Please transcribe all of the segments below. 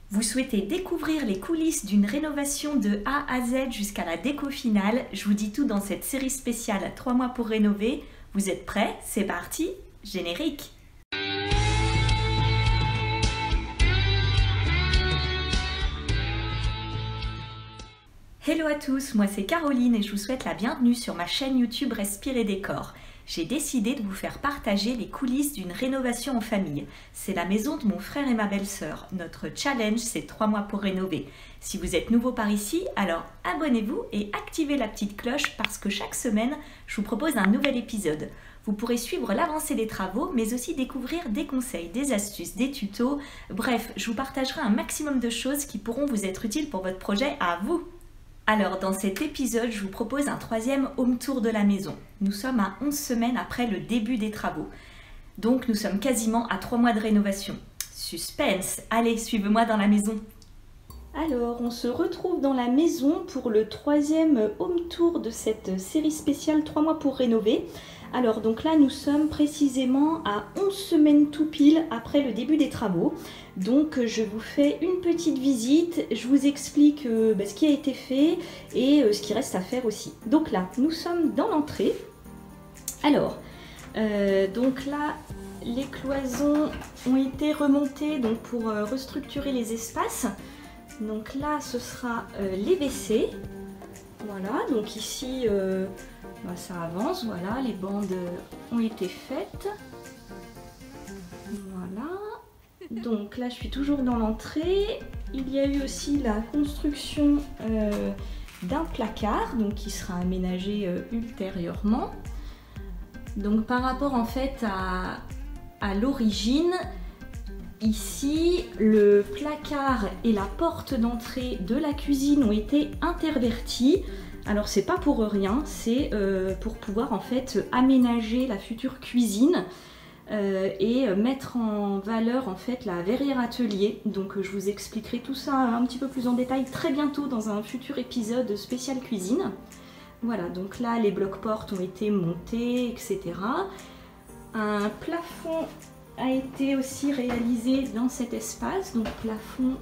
Vous souhaitez découvrir les coulisses d'une rénovation de A à Z jusqu'à la déco finale? Je vous dis tout dans cette série spéciale 3 mois pour rénover. Vous êtes prêts? C'est parti, générique! Hello à tous, moi c'est Caroline et je vous souhaite la bienvenue sur ma chaîne YouTube Respire et Décor. J'ai décidé de vous faire partager les coulisses d'une rénovation en famille. C'est la maison de mon frère et ma belle-sœur. Notre challenge, c'est 3 mois pour rénover. Si vous êtes nouveau par ici, alors abonnez-vous et activez la petite cloche parce que chaque semaine, je vous propose un nouvel épisode. Vous pourrez suivre l'avancée des travaux, mais aussi découvrir des conseils, des astuces, des tutos. Bref, je vous partagerai un maximum de choses qui pourront vous être utiles pour votre projet à vous. Alors, dans cet épisode, je vous propose un 3e home tour de la maison. Nous sommes à 11 semaines après le début des travaux. Donc, nous sommes quasiment à 3 mois de rénovation. Suspense! Allez, suivez-moi dans la maison. Alors, on se retrouve dans la maison pour le 3e home tour de cette série spéciale 3 mois pour rénover. Alors, donc là, nous sommes précisément à 11 semaines tout pile après le début des travaux. Donc, je vous fais une petite visite, je vous explique ce qui a été fait et ce qui reste à faire aussi. Donc là, nous sommes dans l'entrée. Alors, donc là, les cloisons ont été remontées donc, pour restructurer les espaces. Donc là, ce sera les WC. Voilà, donc ici, ça avance. Voilà, les bandes ont été faites. Voilà. Donc là, je suis toujours dans l'entrée. Il y a eu aussi la construction d'un placard, donc qui sera aménagé ultérieurement. Donc par rapport en fait à l'origine, ici, le placard et la porte d'entrée de la cuisine ont été intervertis. Alors c'est pas pour rien, c'est pour pouvoir en fait aménager la future cuisine et mettre en valeur en fait la verrière atelier. Donc je vous expliquerai tout ça un petit peu plus en détail très bientôt dans un futur épisode spécial cuisine. Voilà, donc là les blocs portes ont été montés, etc. Un plafond a été aussi réalisé dans cet espace, donc plafond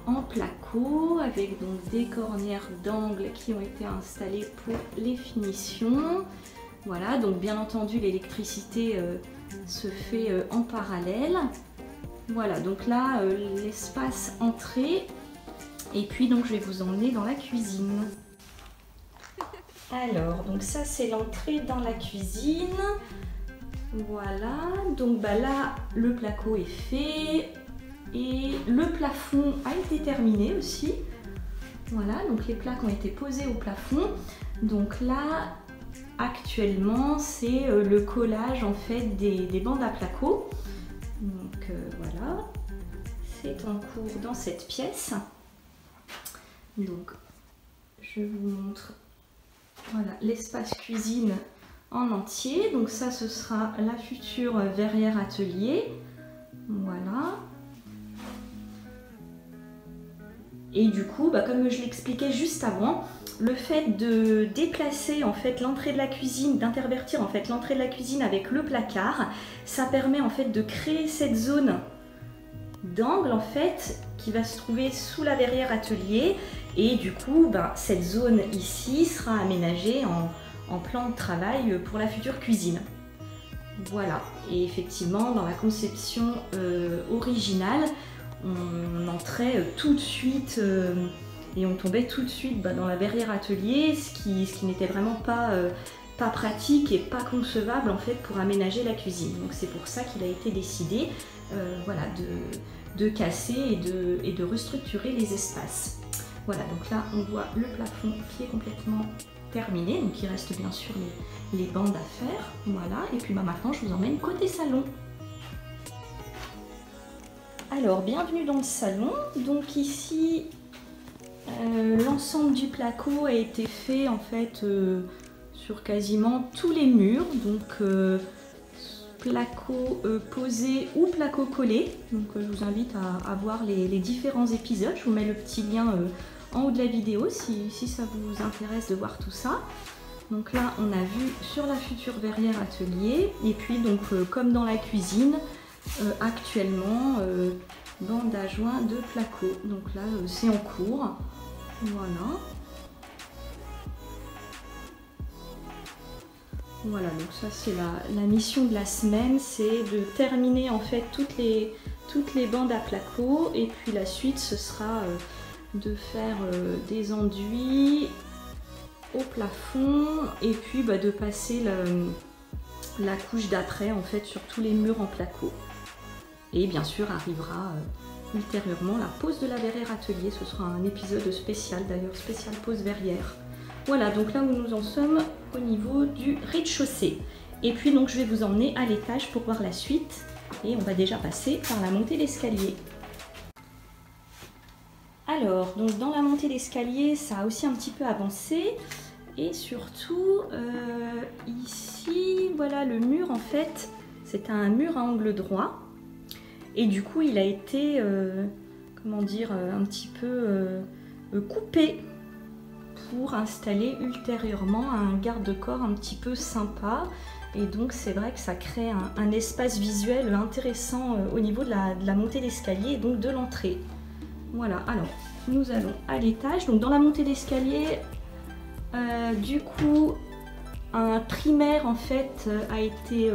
en placo avec donc des cornières d'angle qui ont été installées pour les finitions. Voilà, donc bien entendu l'électricité se fait en parallèle. Voilà, donc là l'espace entrée et puis donc je vais vous emmener dans la cuisine. Alors, donc ça c'est l'entrée dans la cuisine. Voilà, donc là le placo est fait et le plafond a été terminé aussi. Voilà, donc les plaques ont été posées au plafond. Donc là actuellement c'est le collage en fait des bandes à placo. Donc voilà, c'est en cours dans cette pièce. Donc je vous montre voilà l'espace cuisine en entier. Donc ça ce sera la future verrière atelier. Voilà. Et du coup, comme je l'expliquais juste avant, le fait de déplacer en fait l'entrée de la cuisine, d'intervertir en fait l'entrée de la cuisine avec le placard, ça permet en fait de créer cette zone d'angle en fait qui va se trouver sous la verrière atelier. Et du coup, cette zone ici sera aménagée en plan de travail pour la future cuisine. Voilà, et effectivement dans la conception originale, on entrait tout de suite et on tombait tout de suite dans la verrière atelier, ce qui n'était vraiment pas pratique et pas concevable en fait pour aménager la cuisine. Donc c'est pour ça qu'il a été décidé voilà, de casser et de restructurer les espaces. Voilà, donc là on voit le plafond qui est complètement terminé, donc il reste bien sûr les bandes à faire, voilà, et puis maintenant je vous emmène côté salon. Alors bienvenue dans le salon, donc ici l'ensemble du placo a été fait en fait sur quasiment tous les murs, donc placo posé ou placo collé, donc je vous invite à voir les différents épisodes, je vous mets le petit lien en haut de la vidéo si ça vous intéresse de voir tout ça. Donc là on a vu sur la future verrière atelier et puis donc comme dans la cuisine actuellement bande à joint de placo. Donc là c'est en cours. Voilà. Voilà, donc ça c'est la mission de la semaine, c'est de terminer en fait toutes les bandes à placo, et puis la suite ce sera de faire des enduits au plafond, et puis de passer la couche d'après en fait sur tous les murs en placo. Et bien sûr arrivera ultérieurement la pose de la verrière atelier, ce sera un épisode spécial d'ailleurs, spécial pose verrière. Voilà, donc là où nous en sommes au niveau du rez-de-chaussée. Et puis donc je vais vous emmener à l'étage pour voir la suite, et on va déjà passer par la montée d'escalier. Alors, donc dans la montée d'escalier, ça a aussi un petit peu avancé, et surtout ici, voilà, le mur en fait, c'est un mur à angle droit, et du coup il a été, comment dire, un petit peu coupé pour installer ultérieurement un garde-corps un petit peu sympa, et donc c'est vrai que ça crée un espace visuel intéressant au niveau de la montée d'escalier et donc de l'entrée. Voilà, alors nous allons à l'étage. Donc dans la montée d'escalier, du coup un primaire en fait a été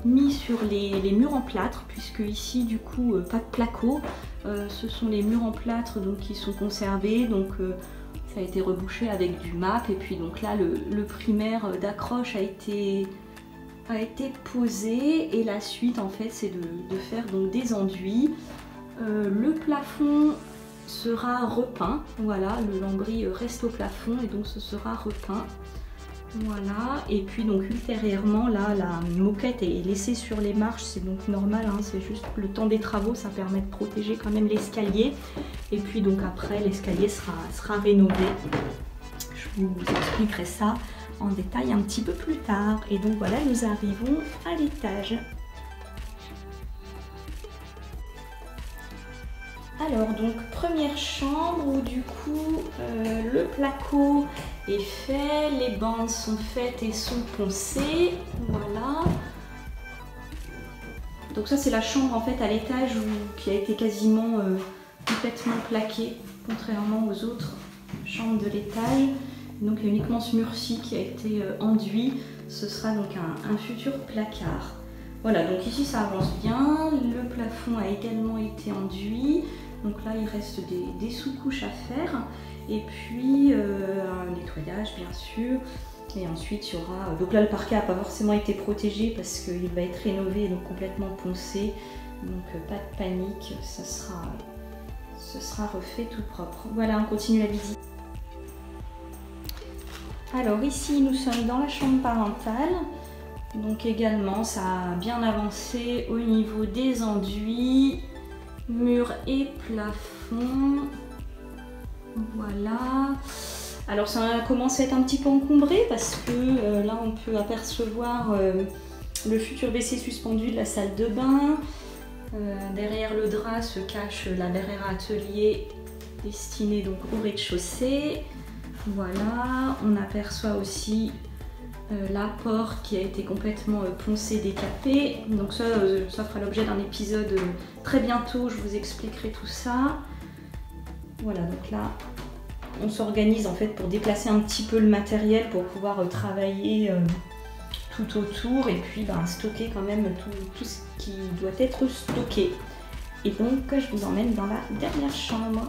mis sur les murs en plâtre, puisque ici du coup pas de placo, ce sont les murs en plâtre donc qui sont conservés, donc ça a été rebouché avec du MAP, et puis donc là le primaire d'accroche a été posé, et la suite en fait c'est de faire donc des enduits. Le plafond sera repeint, voilà, le lambris reste au plafond et donc ce sera repeint. Voilà, et puis donc ultérieurement là la moquette est laissée sur les marches, c'est donc normal, hein, c'est juste le temps des travaux, ça permet de protéger quand même l'escalier, et puis donc après l'escalier sera rénové. Je vous expliquerai ça en détail un petit peu plus tard. Et donc voilà, nous arrivons à l'étage. Alors donc première chambre où du coup le placo est fait, les bandes sont faites et sont poncées, voilà. Donc ça c'est la chambre en fait à l'étage qui a été quasiment complètement plaquée, contrairement aux autres chambres de l'étage. Donc il y a uniquement ce mur-ci qui a été enduit, ce sera donc un futur placard. Voilà, donc ici ça avance bien, le plafond a également été enduit. Donc là, il reste des sous-couches à faire, et puis un nettoyage bien sûr. Et ensuite, il y aura... Donc là, le parquet n'a pas forcément été protégé parce qu'il va être rénové, donc complètement poncé. Donc pas de panique, ce sera refait tout propre. Voilà, on continue la visite. Alors ici, nous sommes dans la chambre parentale. Donc également, ça a bien avancé au niveau des enduits. Mur et plafond, voilà. Alors ça a commencé à être un petit peu encombré parce que là on peut apercevoir le futur WC suspendu de la salle de bain. Derrière le drap se cache la verrière atelier destinée donc au rez-de-chaussée. Voilà, on aperçoit aussi l'apport qui a été complètement poncé, décapé. Donc ça fera l'objet d'un épisode très bientôt, je vous expliquerai tout ça. Voilà, donc là on s'organise en fait pour déplacer un petit peu le matériel pour pouvoir travailler tout autour, et puis stocker quand même tout ce qui doit être stocké. Et donc je vous emmène dans la dernière chambre.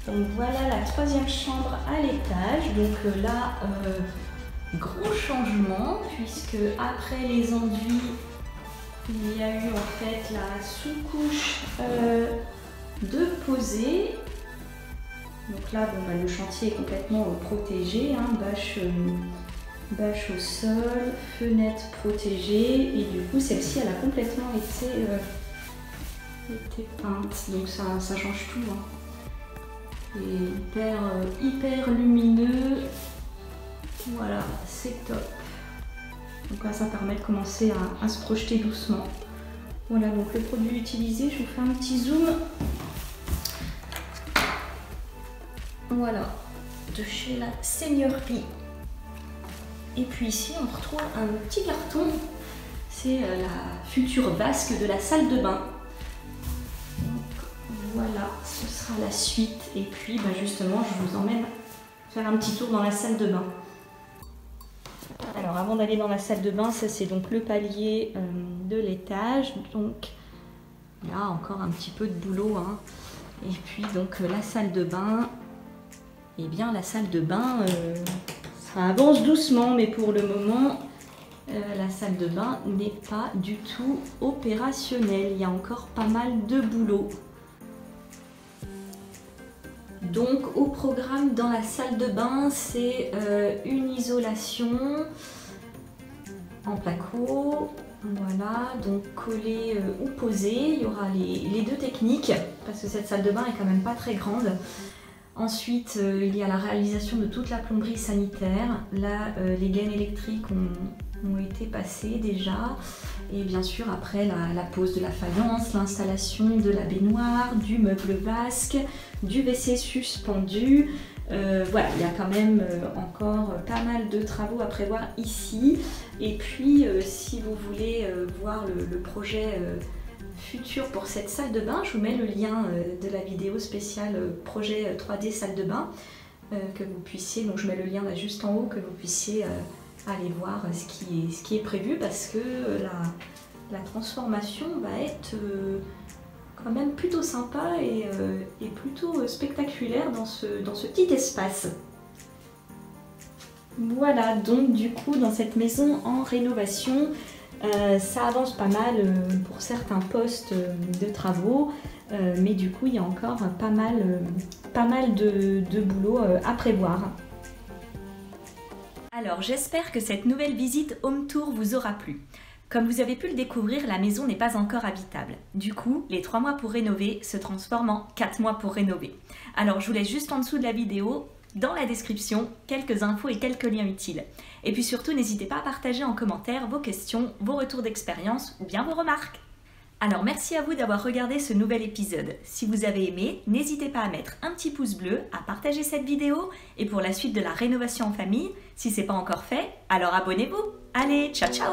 Donc voilà la troisième chambre à l'étage. Donc là, gros changement, puisque après les enduits, il y a eu en fait la sous-couche de poser. Donc là, le chantier est complètement protégé, hein, bâche au sol, fenêtre protégée, et du coup celle-ci elle a complètement été peinte. Donc ça change tout, hein. Et hyper lumineux, voilà, c'est top. Donc là ça permet de commencer à se projeter doucement. Voilà, donc le produit utilisé, je vous fais un petit zoom. Voilà, de chez la Seigneurie. Et puis ici on retrouve un petit carton C'est la future vasque de la salle de bain. Donc voilà, ce sera la suite. Et puis justement, je vous emmène faire un petit tour dans la salle de bain. Alors avant d'aller dans la salle de bain, ça c'est donc le palier de l'étage. Donc là encore un petit peu de boulot, hein. Et puis donc la salle de bain. Eh bien la salle de bain, ça avance doucement, mais pour le moment, la salle de bain n'est pas du tout opérationnelle. Il y a encore pas mal de boulot. Donc au programme dans la salle de bain, c'est une isolation en placo, voilà, donc collé ou posé. Il y aura les deux techniques parce que cette salle de bain est quand même pas très grande. Ensuite, il y a la réalisation de toute la plomberie sanitaire. Là, les gaines électriques ont été passées déjà. Et bien sûr, après, la pose de la faïence, l'installation de la baignoire, du meuble vasque, du WC suspendu. Voilà, il y a quand même encore pas mal de travaux à prévoir ici. Et puis, si vous voulez voir le projet futur pour cette salle de bain, je vous mets le lien de la vidéo spéciale projet 3D salle de bain, que vous puissiez, donc je mets le lien là juste en haut, que vous puissiez aller voir ce qui est prévu, parce que la transformation va être quand même plutôt sympa et plutôt spectaculaire dans ce petit espace. Voilà, donc du coup dans cette maison en rénovation, ça avance pas mal pour certains postes de travaux, mais du coup il y a encore pas mal de boulot à prévoir. Alors j'espère que cette nouvelle visite home tour vous aura plu. Comme vous avez pu le découvrir, la maison n'est pas encore habitable. Du coup, les 3 mois pour rénover se transforment en 4 mois pour rénover. Alors je vous laisse juste en dessous de la vidéo, dans la description, quelques infos et quelques liens utiles. Et puis surtout, n'hésitez pas à partager en commentaire vos questions, vos retours d'expérience ou bien vos remarques. Alors merci à vous d'avoir regardé ce nouvel épisode. Si vous avez aimé, n'hésitez pas à mettre un petit pouce bleu, à partager cette vidéo, et pour la suite de la rénovation en famille, si ce n'est pas encore fait, alors abonnez-vous. Allez, ciao ciao!